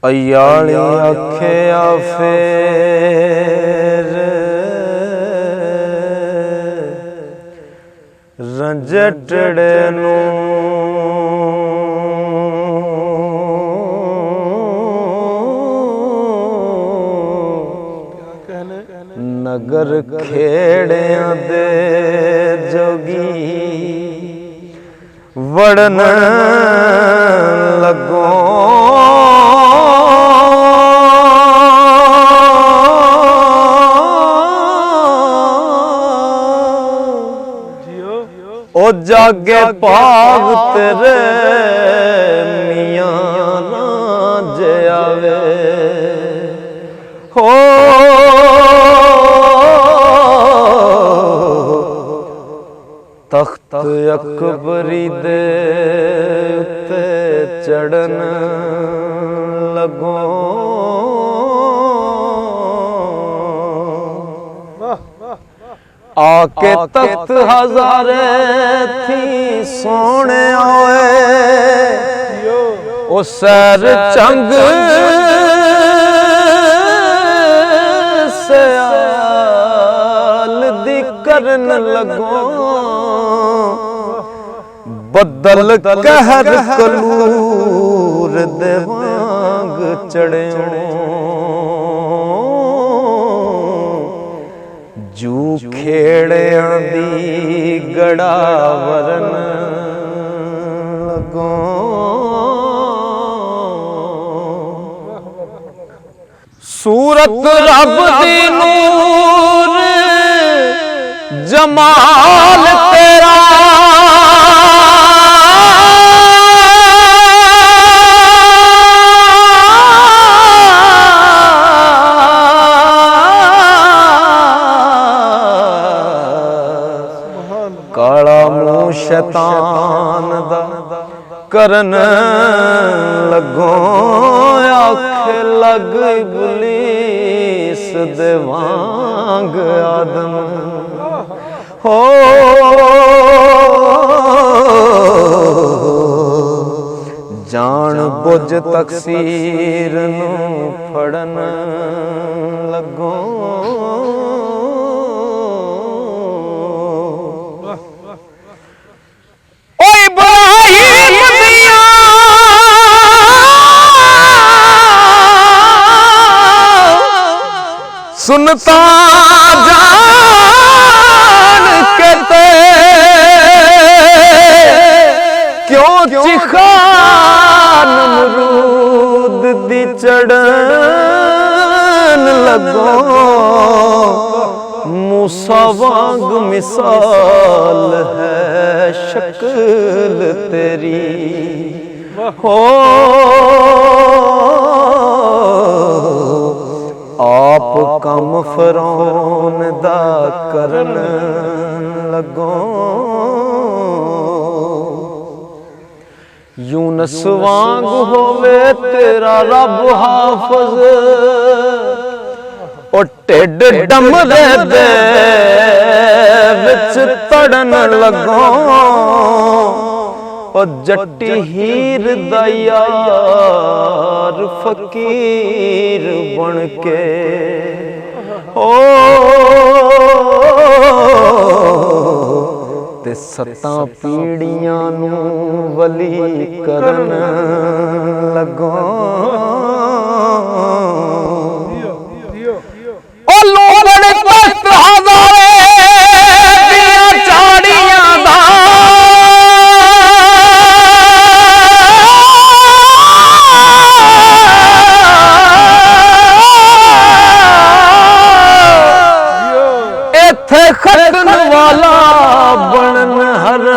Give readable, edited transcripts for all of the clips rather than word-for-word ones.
अयाली आख्या फेर रंजटड़े नू नगर खेड़िया दे जोगी वड़न लगो ओ जागे पाग तेरे मियां राज आवे हो तख्त अकबरी दे ते चढ़न लगो आके तख्त हजारे थी सोने आए ओ सैर चंग सयाल दी करन लगो बदल कहर कलूर दे वांग चढ़ियो जू खेड़िया दी गड़ा वरन लगो सूरत रब दी नूर जमाल तेरा काला मुँह शैतान दा करन लगो आख लग इबलीस दे वांग आदम हो जान बुझ तकसीर नू फड़न लगो सुनता जान के ते क्यों चिखान मरूद दी चढ़न लगो मूसा वांग मिसाल है शक्ल तेरी हो आप कम फरौन दा करन लगो यूनस वांग होवे तेरा रब हाफज ओ टिड डमरे दे विच तड़न लगो ओ जट्टी हीर दा यार फकीर बन के ओ ते सत्तां पीड़ियां नू वली करन लगो ओ लोगड़ तख्त हजारे दियां चाड़ियां दा खटन वाला बनन हरन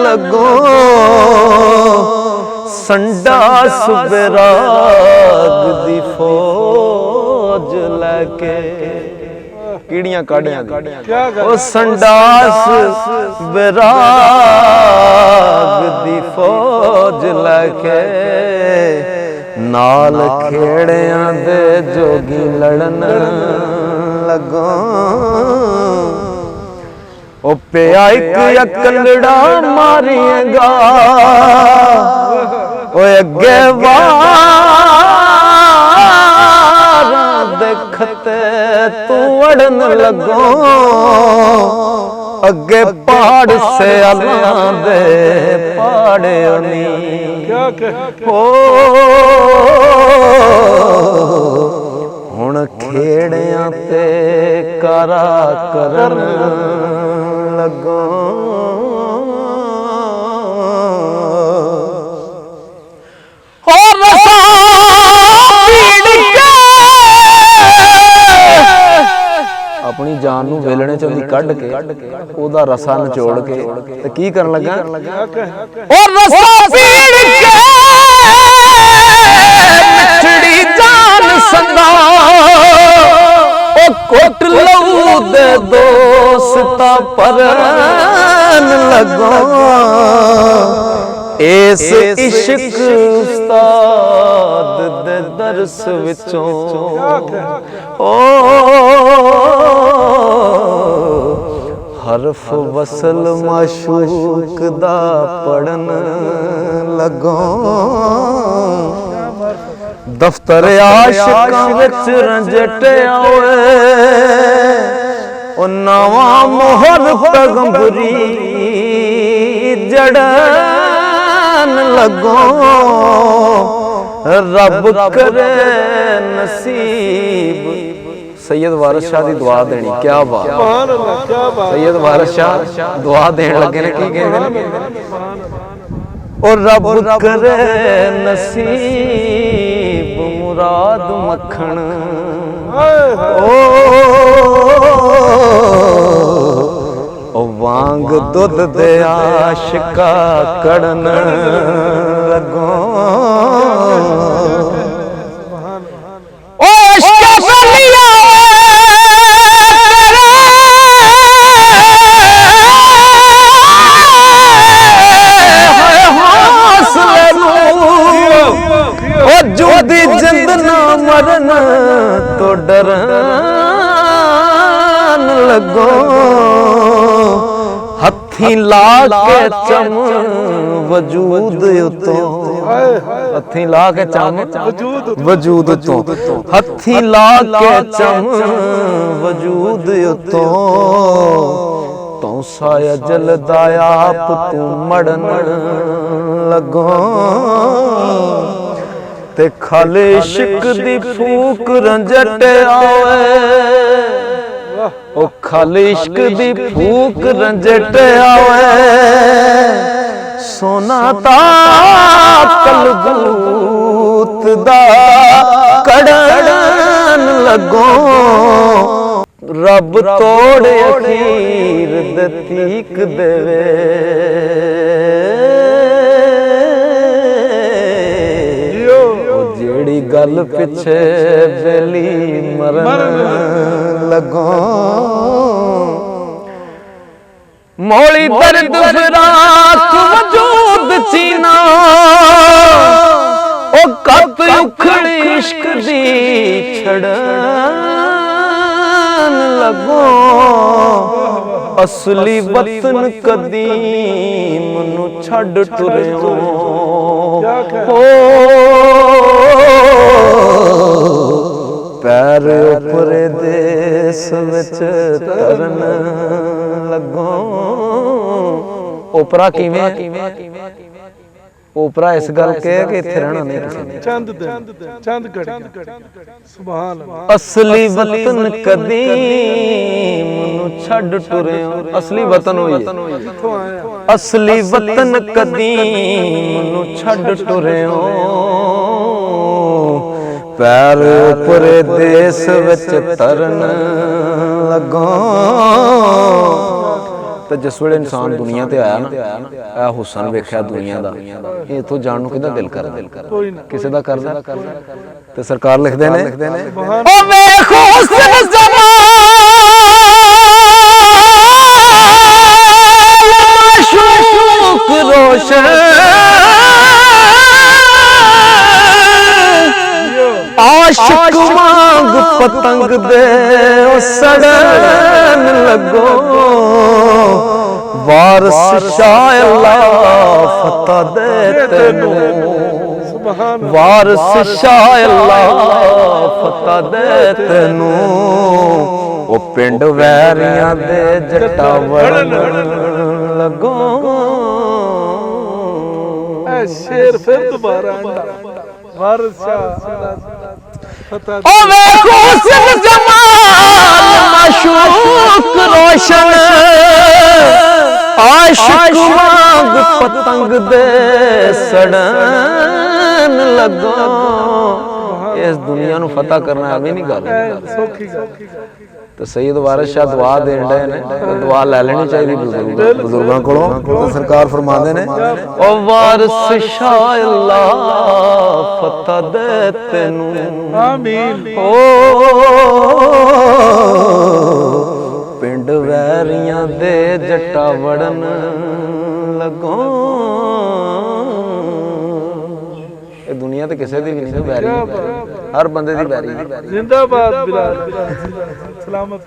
लगो संडा सुबेराग दी फौज लैके ਕੀੜੀਆਂ ਕਾੜਿਆਂ ਦੀ क्या ਉਹ ਸੰਡਾਸ ਵਿਰਾਗ ਦੀ ਫੌਜ ਲੈ ਕੇ ਨਾਲ ਖੇੜਿਆਂ ਦੇ ਜੋਗੀ ਲੜਨ ਲੱਗੋ ਉਹ ਪਿਆ ਇੱਕ ਅਕਲੜਾ ਮਾਰੀਏਗਾ ਓਏ ਅੱਗੇ ਵਾਰਾਂ ਦੇਖਤੇ ਤੂੰ ਅੜਨ ਲੱਗੋ ਅੱਗੇ ਪਹਾੜ ਸਿਆਲਾਂ ਦੇ ਪਹਾੜਿਓ ਨੀ क्या ਓ ਹੁਣ ਖੇੜਿਆਂ ਤੇ ਕਾਰਾ ਕਰਨ ਲੱਗੋ ਹੋਰ ਰਸਾ ਪੀੜ ਕੇ ਆਪਣੀ ਜਾਨ ਨੂੰ ਵੇਲਣੇ ਚੋਂ ਦੀ ਕੱਢ ਕੇ ਉਹਦਾ ਰਸਾ ਨਿਚੋੜ ਕੇ ਤੇ ਕੀ ਕਰਨ ਲੱਗਾ ਉਹ ਰਸਾ ਪੀੜ ਕੇ ਮਿੱਠੜੀ ਜਾਨ ਸੰਦਾ ਉਹ ਕੋਟ ਲਊ ਦੇ ਦੋਸਤਾ ਪਰਨ ਲੱਗੋ ਇਸ ਇਸ਼ਕ ਉਸਤਾਦ ਦੇ ਦਰਸ ਵਿੱਚੋਂ ਓ ਹਰਫ ਵਸਲ ਮਾਸ਼ੂਕ ਦਾ ਪੜਨ ਲੱਗੋ ਦਫ਼ਤਰ ਆਸ਼ਿਕਾਂ ਵਿੱਚ ਰੰਜਟਿਆ ਓਏ ਉਹ ਨਵਾਂ ਮੋਹਰ ਪੈਗੰਬਰੀ ਜੜਨ ਲੱਗੋ ਰੱਬ ਕਰੇ ਨਸੀਬ सैयद वारिस शाह दी दुआ देनी क्या बात सैयद वारिस शाह दुआ देन लगे ने की कहंदे ने और रब करे नसीब मुराद मखन ओ वांग दुध दे आशिका कड़न लगो जिंद ना मरन तो डरन लगो हथी ला के चम वजूद उतो हथी ला के चम वजूद उतो हथी ला के चम वजूद उतो तो साया जलदा आप तू मड़न लगो ते खाले इश्क दी फूक रंजटिया ओए ओ खाले इश्क दी फूक रंजटिया ओए सोना ता कलबूत दा कड़न लगो रब तोड़े अखीर दे तीक देवे जेड़ी गल पिछे बेली मरन लगो मौली दर्द फिराक वजूद चीना ओ कत उखड़ी इश्क दी छड़न लगो असली वतन कदीम नु छड़ टुरियो हो पैर उपरे देश विच तरन लगो ओपरा किवें ओपरा इस गल कह के इत्थे रहना नहीं चंद घड़ी सुभान अल्लाह असली वतन कदीम नु छड़ टुरियो असली वतन होई असली वतन कदीम नु छड़ टुरियो पैर उपरे देश विच तरन लगो तो जिस वेले इंसान दुनिया ते आया ना ए हुसन वेख्या दुनिया दा ये तो जान नूं किदा दिल करदा किसे दा करदा ते सरकार लिखदे ने ओ वेख हुसन जमां रोशन आशिक वांग पतंग दे सड़न लगो वारिस शाह अल्लाह फता दे तेनू वारिस शाह अल्लाह फता दे तेनू ओ पिंड वैरियां दे जट्टा वड़न लगो ऐ शेर फिर दोबारा वारिस शाह ओ वेखो सिर जमाल माशूक रोशन आशिक वांग पतंग दे सड़न लगो इस दुनिया नु फतह करना है नहीं गल सौखी तो सैयद वारिस शाह दुआ देन डे ने दुआ ले लेनी चाहिए बुजुर्गों कोलों तो सरकार फरमाते ने ओ वारिस शाह अल्लाह फतह दे तेनू आमीन ओ पिंड वैरियां दे जट्टा वड़न लगो ये दुनिया ते किसे दी भी नहीं वैरी हर बंदे दी वैरी जिंदाबाद बिलाल सलामत